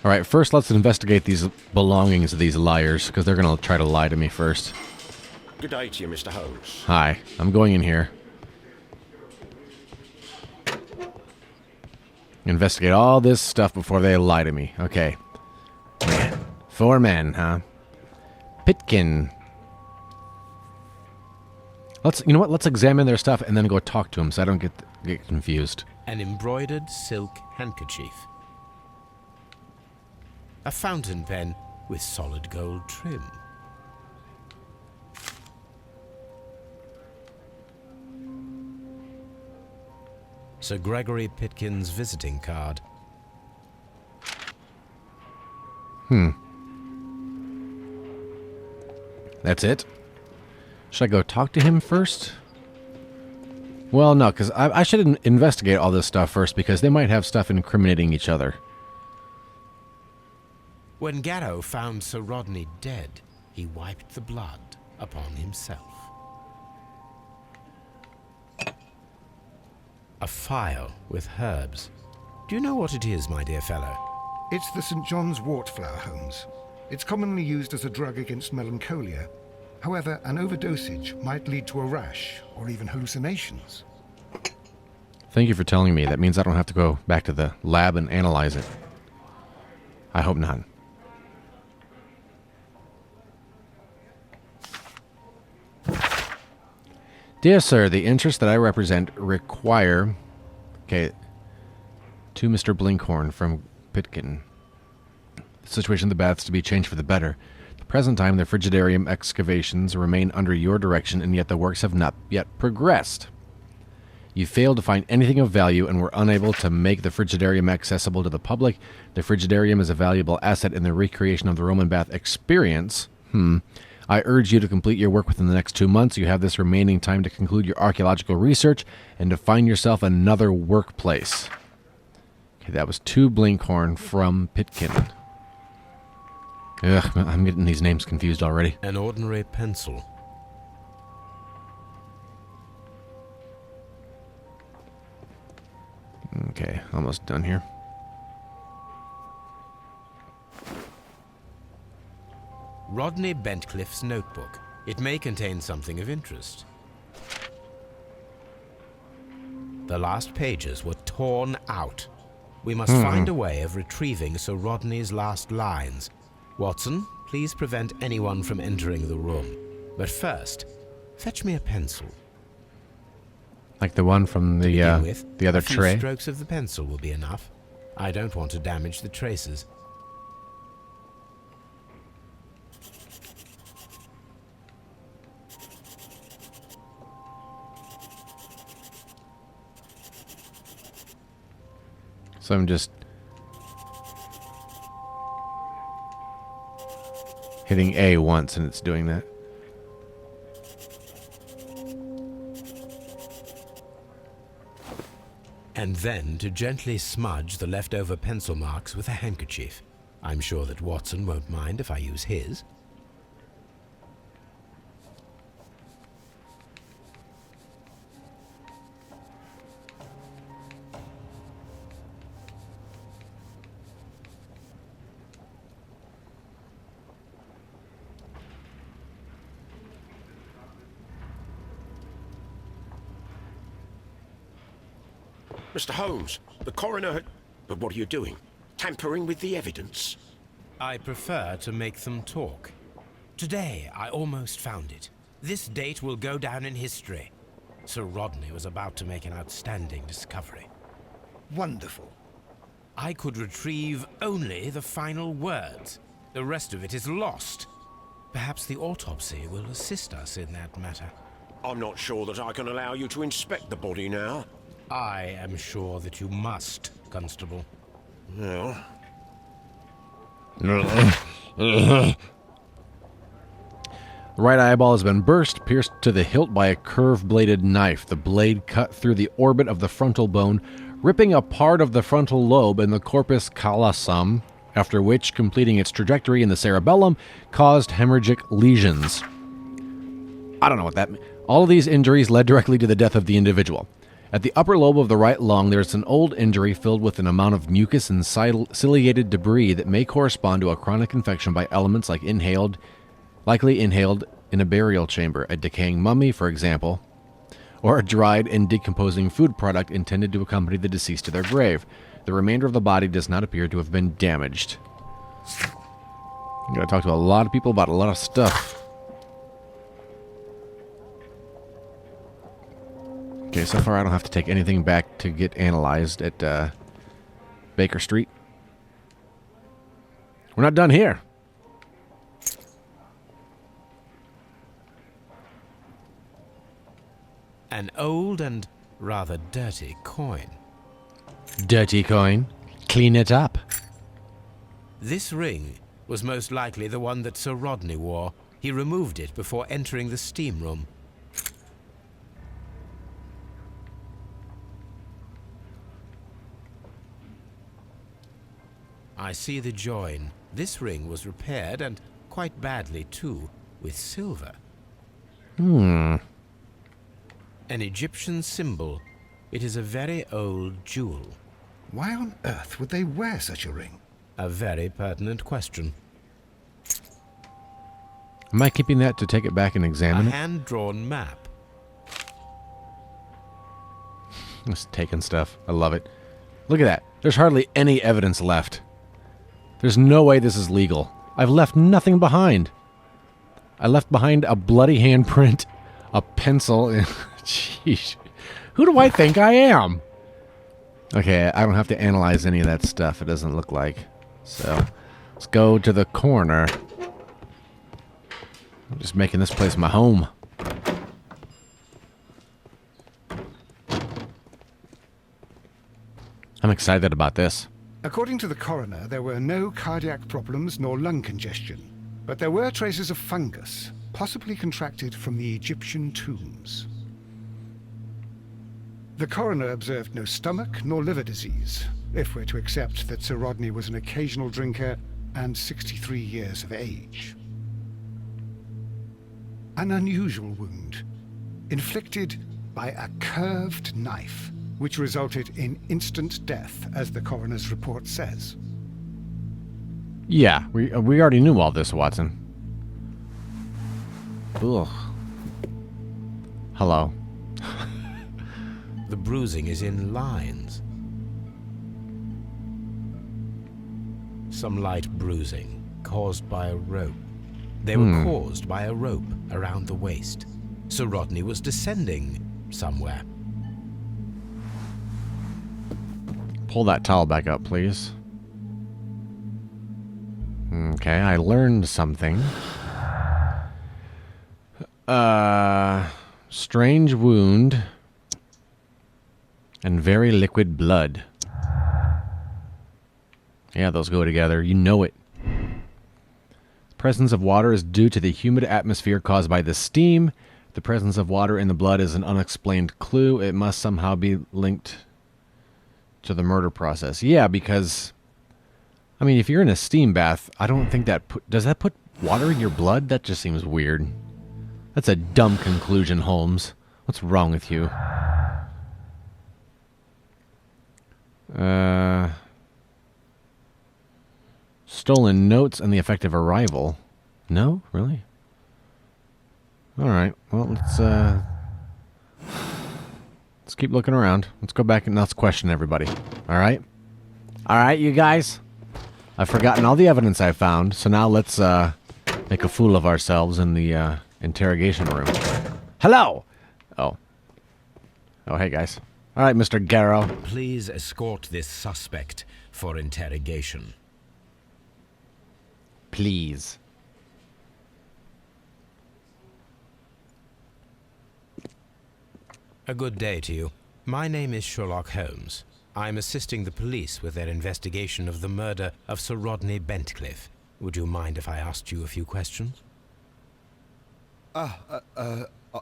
All right, first let's investigate these belongings of these liars, because they're going to try to lie to me first. Good day to you, Mr. Holmes. Hi, I'm going in here. Investigate all this stuff before they lie to me. Okay. Man. 4 men, huh? Pitkin. You know what? Let's examine their stuff and then go talk to them so I don't get confused. An embroidered silk handkerchief. A fountain pen with solid gold trim. Sir Gregory Pitkin's visiting card. That's it? Should I go talk to him first? Well, no, because I should investigate all this stuff first, because they might have stuff incriminating each other. When Garrow found Sir Rodney dead, he wiped the blood upon himself. A phial with herbs. Do you know what it is, my dear fellow? It's the St. John's wort flower, Holmes. It's commonly used as a drug against melancholia. However, an overdosage might lead to a rash or even hallucinations. Thank you for telling me. That means I don't have to go back to the lab and analyze it. I hope not. Dear sir, the interests that I represent require... Okay. To Mr. Blinkhorn from Pitkin. The situation of the baths to be changed for the better. At the present time, the frigidarium excavations remain under your direction, and yet the works have not yet progressed. You failed to find anything of value and were unable to make the frigidarium accessible to the public. The frigidarium is a valuable asset in the recreation of the Roman bath experience. I urge you to complete your work within the next 2 months. You have this remaining time to conclude your archaeological research and to find yourself another workplace. Okay, that was to Blinkhorn from Pitkin. Ugh, I'm getting these names confused already. An ordinary pencil. Okay, almost done here. Rodney Bentcliffe's notebook. It may contain something of interest. The last pages were torn out. We must find a way of retrieving Sir Rodney's last lines. Watson, please prevent anyone from entering the room. But first, fetch me a pencil. Like the one from the other tray? A few strokes of the pencil will be enough. I don't want to damage the traces. So I'm just hitting A once and it's doing that. And then to gently smudge the leftover pencil marks with a handkerchief. I'm sure that Watson won't mind if I use his. Mr. Holmes, the coroner had... But what are you doing? Tampering with the evidence? I prefer to make them talk. Today, I almost found it. This date will go down in history. Sir Rodney was about to make an outstanding discovery. Wonderful. I could retrieve only the final words. The rest of it is lost. Perhaps the autopsy will assist us in that matter. I'm not sure that I can allow you to inspect the body now. I am sure that you must, Constable. Well... The right eyeball has been burst, pierced to the hilt by a curved-bladed knife. The blade cut through the orbit of the frontal bone, ripping a part of the frontal lobe and the corpus callosum, after which, completing its trajectory in the cerebellum, caused hemorrhagic lesions. I don't know what that means. All of these injuries led directly to the death of the individual. At the upper lobe of the right lung, there's an old injury filled with an amount of mucus and ciliated debris that may correspond to a chronic infection by elements likely inhaled in a burial chamber, a decaying mummy, for example, or a dried and decomposing food product intended to accompany the deceased to their grave. The remainder of the body does not appear to have been damaged. I'm going to talk to a lot of people about a lot of stuff. Okay, so far I don't have to take anything back to get analyzed at Baker Street. We're not done here. An old and rather dirty coin. Dirty coin. Clean it up. This ring was most likely the one that Sir Rodney wore. He removed it before entering the steam room. I see the join. This ring was repaired, and quite badly too, with silver. An Egyptian symbol. It is a very old jewel. Why on earth would they wear such a ring? A very pertinent question. Am I keeping that to take it back and examine A it? hand-drawn map. Just taking stuff. I love it. Look at that. There's hardly any evidence left. There's no way this is legal. I've left nothing behind. I left behind a bloody handprint, a pencil. Jeez. Who do I think I am? Okay, I don't have to analyze any of that stuff. It doesn't look like. So, let's go to the coroner. I'm just making this place my home. I'm excited about this. According to the coroner, there were no cardiac problems nor lung congestion, but there were traces of fungus, possibly contracted from the Egyptian tombs. The coroner observed no stomach nor liver disease, if we're to accept that Sir Rodney was an occasional drinker and 63 years of age. An unusual wound, inflicted by a curved knife, which resulted in instant death, as the coroner's report says. Yeah, we already knew all this, Watson. Ugh. Hello. The bruising is in lines. Some light bruising caused by a rope. They were caused by a rope around the waist. Sir Rodney was descending somewhere. Pull that towel back up, please. Okay, I learned something. Strange wound and very liquid blood. Yeah, those go together. You know it. The presence of water is due to the humid atmosphere caused by the steam. The presence of water in the blood is an unexplained clue. It must somehow be linked to the murder process. Yeah, because, I mean, if you're in a steam bath, I don't think that does that put water in your blood? That just seems weird. That's a dumb conclusion, Holmes. What's wrong with you? Stolen notes and the effective arrival. No? Really? Alright, well, let's keep looking around. Let's go back and let's question everybody. Alright? Alright, you guys? I've forgotten all the evidence I found, so now let's make a fool of ourselves in the interrogation room. Hello! Oh. Oh, hey, guys. Alright, Mr. Garrow. Please escort this suspect for interrogation. Please. A good day to you. My name is Sherlock Holmes. I'm assisting the police with their investigation of the murder of Sir Rodney Bentcliffe. Would you mind if I asked you a few questions? I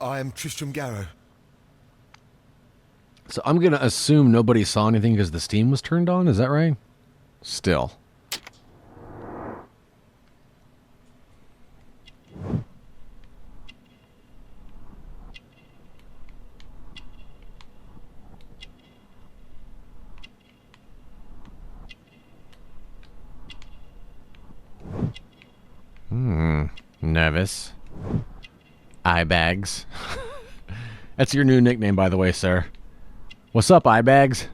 am Tristram Garrow. So I'm going to assume nobody saw anything because the steam was turned on. Is that right? Still. Nervous. Eye bags. That's your new nickname, by the way, sir. What's up, eye bags?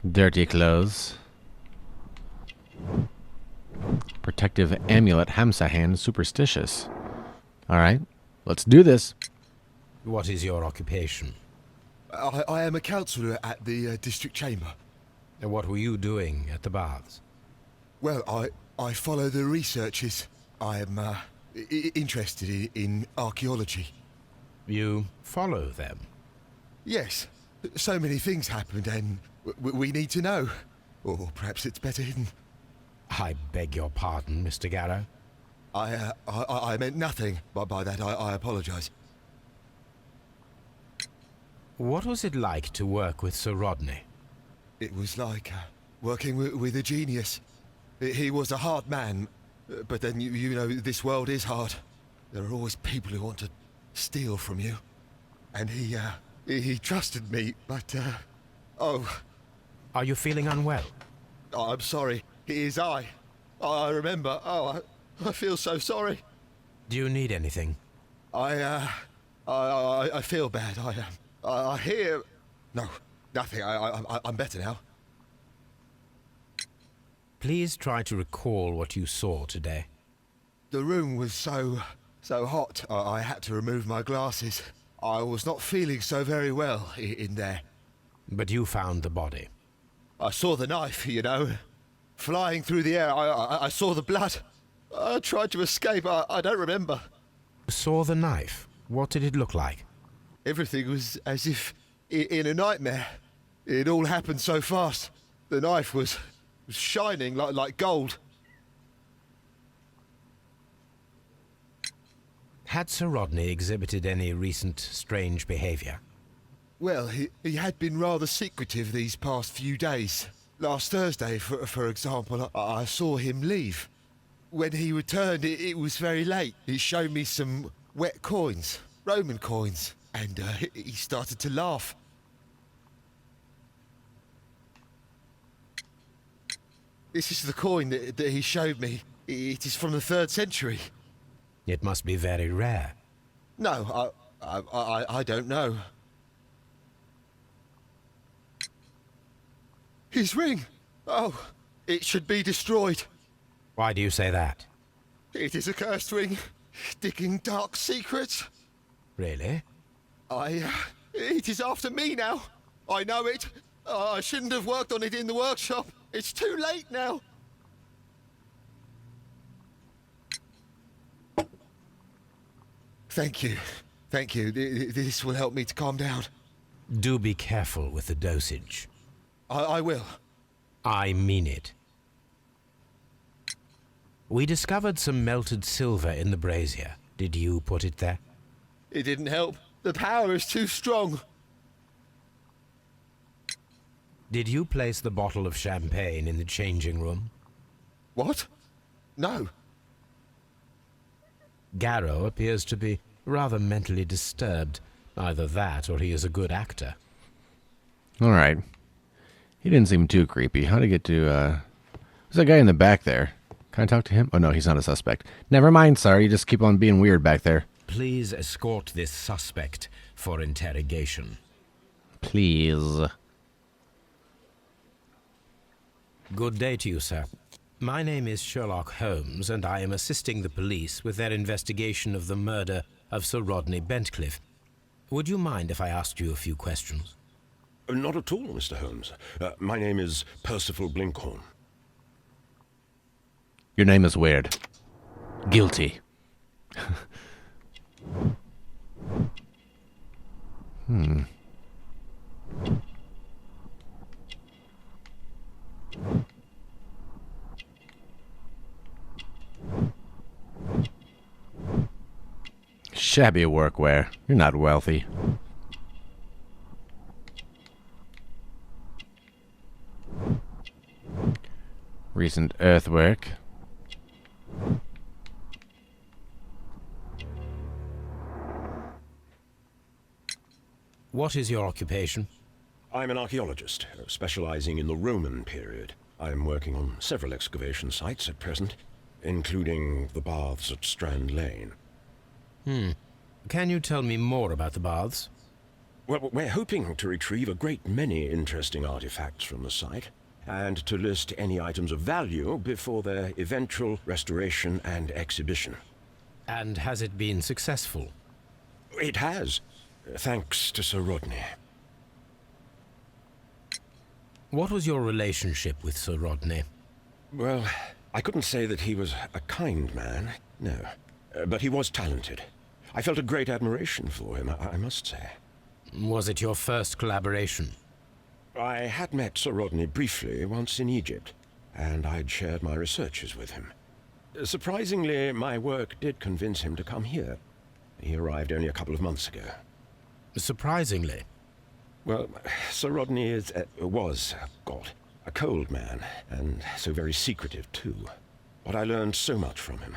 Dirty clothes. Protective amulet, Hamsa hand, superstitious. Alright, let's do this. What is your occupation? I am a counsellor at the district chamber. And what were you doing at the baths? Well, I follow the researches. I am interested in archaeology. You follow them? Yes. So many things happened and we need to know. Or perhaps it's better hidden. I beg your pardon, Mr. Garrow. I meant nothing by that. I apologise. What was it like to work with Sir Rodney? It was like working with a genius. He was a hard man, but then you know this world is hard. There are always people who want to steal from you. And he trusted me, but oh. Are you feeling unwell? I'm sorry. It is I remember. Oh, I feel so sorry. Do you need anything? I feel bad. I hear. No, nothing. I'm better now. Please try to recall what you saw today. The room was so hot. I had to remove my glasses. I was not feeling so very well in there. But you found the body. I saw the knife, you know, flying through the air. I saw the blood. I tried to escape. I don't remember. Saw the knife? What did it look like? Everything was as if in a nightmare. It all happened so fast. The knife was shining like gold. Had Sir Rodney exhibited any recent strange behaviour? Well, he had been rather secretive these past few days. Last Thursday, for example, I saw him leave. When he returned, it was very late. He showed me some wet coins, Roman coins, and he started to laugh. This is the coin that he showed me. It is from the 3rd century. It must be very rare. No, I don't know. His ring! Oh, it should be destroyed. Why do you say that? It is a cursed ring, digging dark secrets. Really? It is after me now. I know it. I shouldn't have worked on it in the workshop. It's too late now. Thank you. Thank you. This will help me to calm down. Do be careful with the dosage. I will. I mean it. We discovered some melted silver in the brazier. Did you put it there? It didn't help. The power is too strong. Did you place the bottle of champagne in the changing room? What? No. Garrow appears to be rather mentally disturbed. Either that or he is a good actor. Alright. He didn't seem too creepy. How'd I get to, There's that guy in the back there. Can I talk to him? Oh no, he's not a suspect. Never mind, sir. You just keep on being weird back there. Please escort this suspect for interrogation. Please. Good day to you, sir. My name is Sherlock Holmes, and I am assisting the police with their investigation of the murder of Sir Rodney Bentcliffe. Would you mind if I asked you a few questions? Not at all, Mr. Holmes. My name is Percival Blinkhorn. Your name is weird. Guilty. Shabby workwear. You're not wealthy. Recent earthwork. What is your occupation? I'm an archaeologist, specializing in the Roman period. I'm working on several excavation sites at present, including the baths at Strand Lane. Can you tell me more about the baths? Well, we're hoping to retrieve a great many interesting artifacts from the site, and to list any items of value before their eventual restoration and exhibition. And has it been successful? It has, thanks to Sir Rodney. What was your relationship with Sir Rodney? Well, I couldn't say that he was a kind man, no. But he was talented. I felt a great admiration for him, I must say. Was it your first collaboration? I had met Sir Rodney briefly once in Egypt, and I'd shared my researches with him. Surprisingly, my work did convince him to come here. He arrived only a couple of months ago. Surprisingly? Well, Sir Rodney was a cold man, and so very secretive too. But I learned so much from him.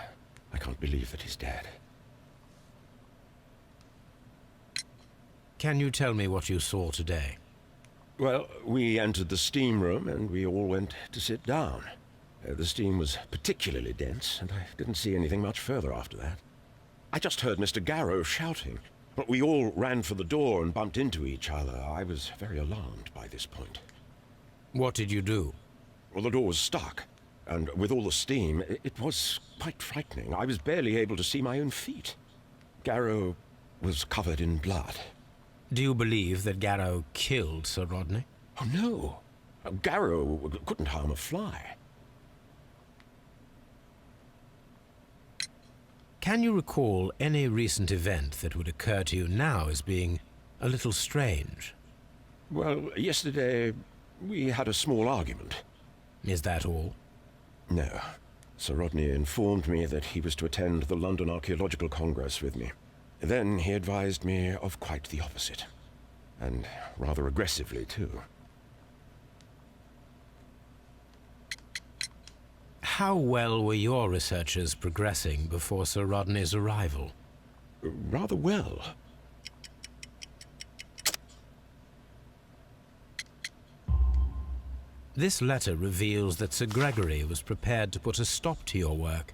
I can't believe that he's dead. Can you tell me what you saw today? Well, we entered the steam room and we all went to sit down. The steam was particularly dense, and I didn't see anything much further after that. I just heard Mr. Garrow shouting, but we all ran for the door and bumped into each other. I was very alarmed by this point. What did you do? Well, the door was stuck, and with all the steam, it was quite frightening. I was barely able to see my own feet. Garrow was covered in blood. Do you believe that Garrow killed Sir Rodney? Oh, no. Garrow couldn't harm a fly. Can you recall any recent event that would occur to you now as being a little strange? Well, yesterday we had a small argument. Is that all? No. Sir Rodney informed me that he was to attend the London Archaeological Congress with me. Then he advised me of quite the opposite. And rather aggressively, too. How well were your researches progressing before Sir Rodney's arrival? Rather well. This letter reveals that Sir Gregory was prepared to put a stop to your work.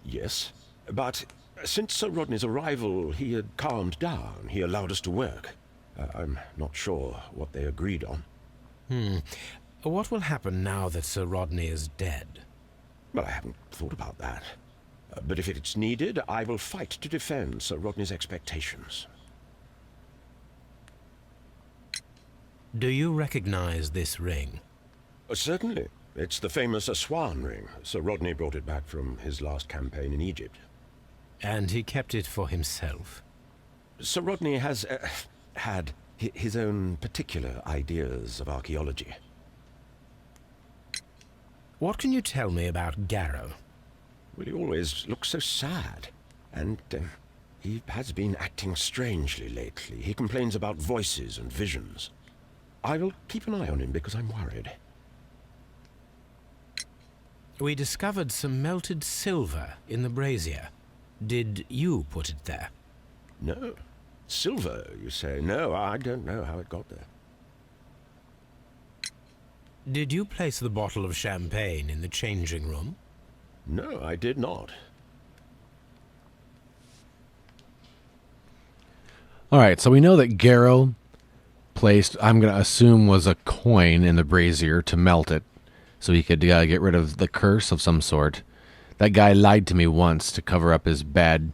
Yes. But since Sir Rodney's arrival, he had calmed down. He allowed us to work. I'm not sure what they agreed on. What will happen now that Sir Rodney is dead? Well, I haven't thought about that. But if it's needed, I will fight to defend Sir Rodney's expectations. Do you recognize this ring? Certainly. It's the famous Aswan ring. Sir Rodney brought it back from his last campaign in Egypt. And he kept it for himself? Sir Rodney has had his own particular ideas of archaeology. What can you tell me about Garrow? Well, he always looks so sad. And he has been acting strangely lately. He complains about voices and visions. I will keep an eye on him because I'm worried. We discovered some melted silver in the brazier. Did you put it there? No. Silver, you say? No, I don't know how it got there. Did you place the bottle of champagne in the changing room? No, I did not. All right, so we know that Garrow placed, I'm going to assume, was a coin in the brazier to melt it so he could get rid of the curse of some sort. That guy lied to me once to cover up his bad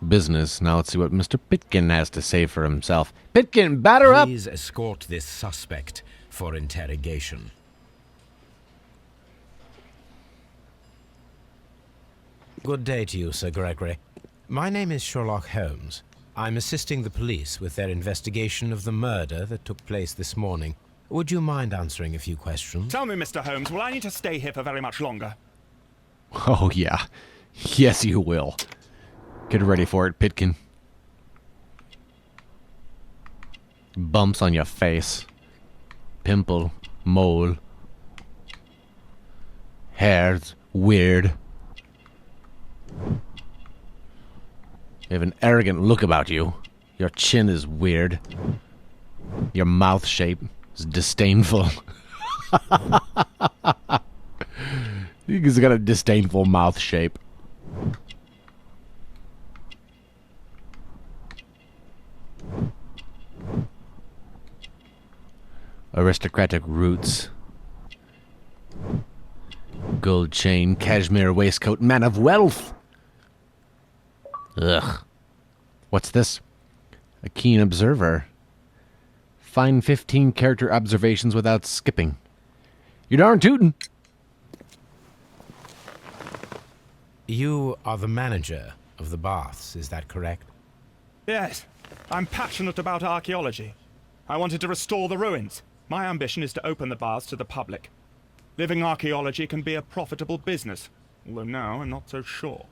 business. Now let's see what Mr. Pitkin has to say for himself. Pitkin, batter up! Please escort this suspect for interrogation. Good day to you, Sir Gregory. My name is Sherlock Holmes. I'm assisting the police with their investigation of the murder that took place this morning. Would you mind answering a few questions? Tell me, Mr. Holmes, will I need to stay here for very much longer? Oh, yeah. Yes, you will. Get ready for it, Pitkin. Bumps on your face. Pimple. Mole. Hair's weird. You have an arrogant look about you. Your chin is weird. Your mouth shape is disdainful. He's got a disdainful mouth shape. Aristocratic roots. Gold chain, cashmere waistcoat, man of wealth. Ugh. What's this? A keen observer. Find 15 character observations without skipping. You darn tootin'. You are the manager of the baths, is that correct? Yes, I'm passionate about archaeology. I wanted to restore the ruins. My ambition is to open the baths to the public. Living archaeology can be a profitable business, although now I'm not so sure.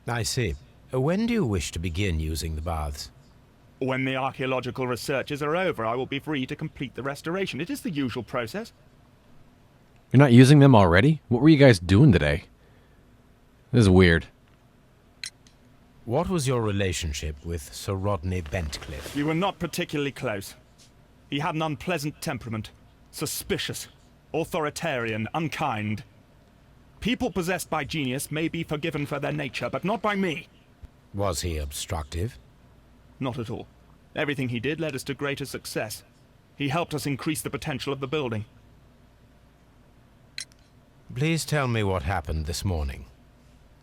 I see. When do you wish to begin using the baths? When the archaeological researches are over, I will be free to complete the restoration. It is the usual process. You're not using them already? What were you guys doing today? This is weird. What was your relationship with Sir Rodney Bentcliffe? We were not particularly close. He had an unpleasant temperament. Suspicious, authoritarian, unkind. People possessed by genius may be forgiven for their nature, but not by me. Was he obstructive? Not at all. Everything he did led us to greater success. He helped us increase the potential of the building. Please tell me what happened this morning.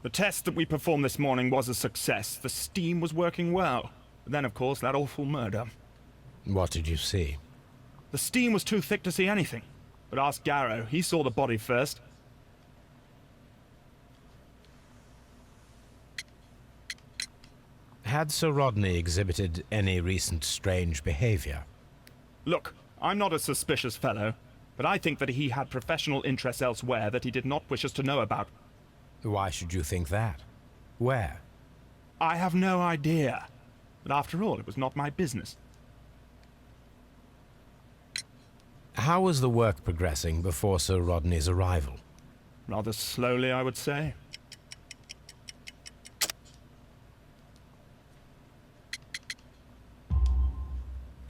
The test that we performed this morning was a success. The steam was working well. But then, of course, that awful murder. What did you see? The steam was too thick to see anything. But ask Garrow. He saw the body first. Had Sir Rodney exhibited any recent strange behavior? Look, I'm not a suspicious fellow, but I think that he had professional interests elsewhere that he did not wish us to know about. Why should you think that? Where? I have no idea. But after all, it was not my business. How was the work progressing before Sir Rodney's arrival? Rather slowly, I would say.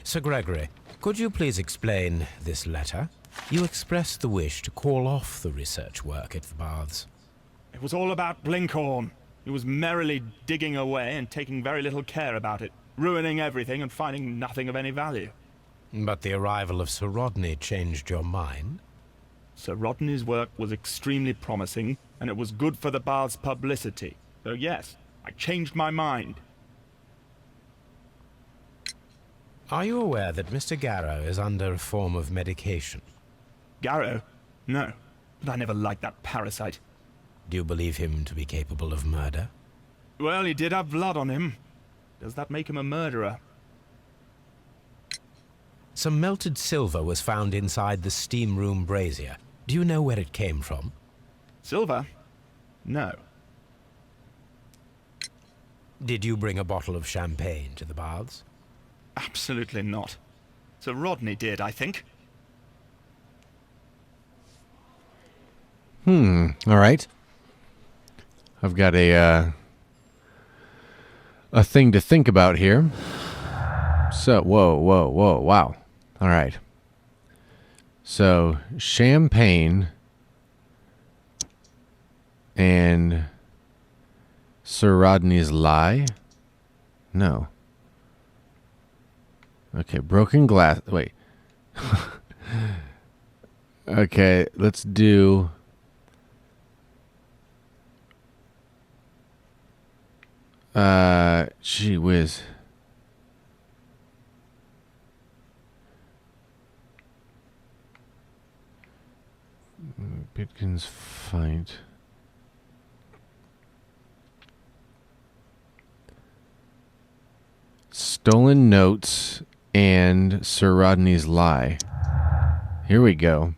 Sir Gregory, could you please explain this letter? You expressed the wish to call off the research work at the baths. It was all about Blinkhorn. He was merrily digging away and taking very little care about it, ruining everything and finding nothing of any value. But the arrival of Sir Rodney changed your mind? Sir Rodney's work was extremely promising, and it was good for the bath's publicity. So yes, I changed my mind. Are you aware that Mr. Garrow is under a form of medication? Garrow? No, but I never liked that parasite. Do you believe him to be capable of murder? Well, he did have blood on him. Does that make him a murderer? Some melted silver was found inside the steam room brazier. Do you know where it came from? Silver? No. Did you bring a bottle of champagne to the baths? Absolutely not. Sir Rodney did, I think. All right. I've got a thing to think about here. So, whoa, wow. All right. So, champagne and Sir Rodney's lie? No. Okay, broken glass. Wait. Okay, let's do... gee whiz. Pitkin's fight. Stolen notes and Sir Rodney's lie. Here we go.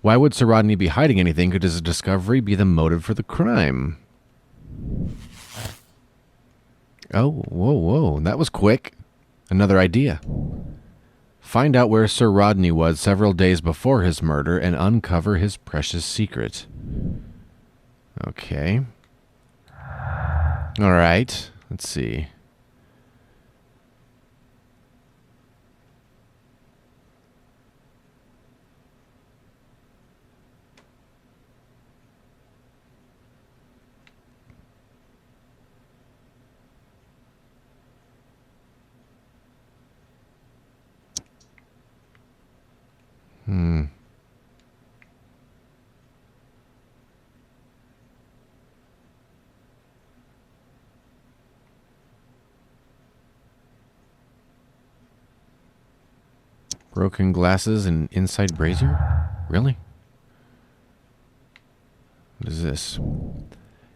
Why would Sir Rodney be hiding anything? Could his discovery be the motive for the crime? Oh, whoa. That was quick. Another idea. Find out where Sir Rodney was several days before his murder and uncover his precious secret. Okay. All right. Let's see. Broken glasses and inside brazier? Really? What is this?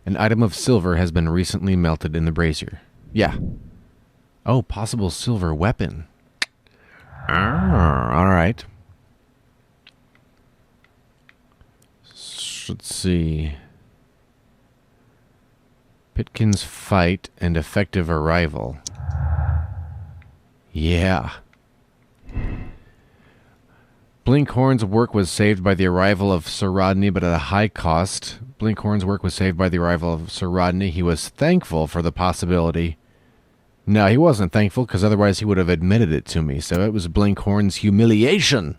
An item of silver has been recently melted in the brazier. Yeah. Oh, possible silver weapon. Alright. Let's see. Pitkin's fight and effective arrival. Yeah. Blinkhorn's work was saved by the arrival of Sir Rodney, but at a high cost. Blinkhorn's work was saved by the arrival of Sir Rodney. He was thankful for the possibility. No, he wasn't thankful, because otherwise he would have admitted it to me. So it was Blinkhorn's humiliation.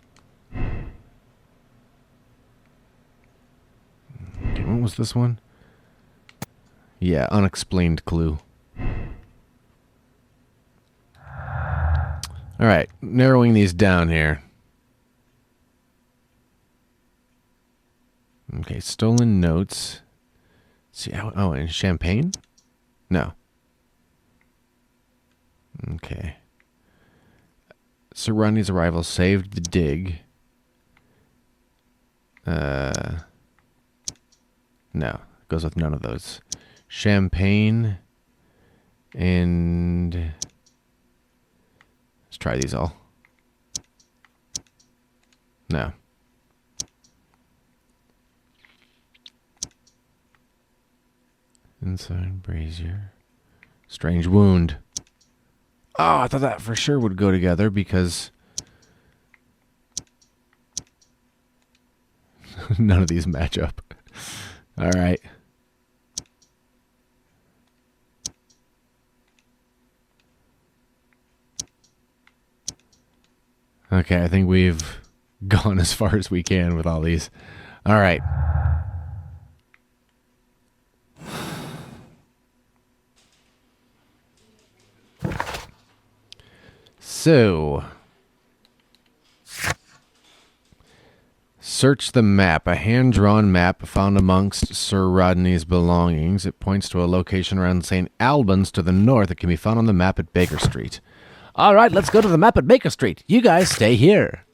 Okay, what was this one? Yeah, unexplained clue. Alright, narrowing these down here. Okay, stolen notes. Let's see, oh, and champagne? No. Okay. Sir Rodney's arrival saved the dig. No, goes with none of those. Champagne and let's try these all. No. Inside brazier. Strange wound. Oh, I thought that for sure would go together because none of these match up. All right. Okay, I think we've gone as far as we can with all these. All right. So, search the map. A hand-drawn map found amongst Sir Rodney's belongings. It points to a location around St. Albans to the north. It can be found on the map at Baker Street. All right, let's go to the map at Baker Street. You guys stay here.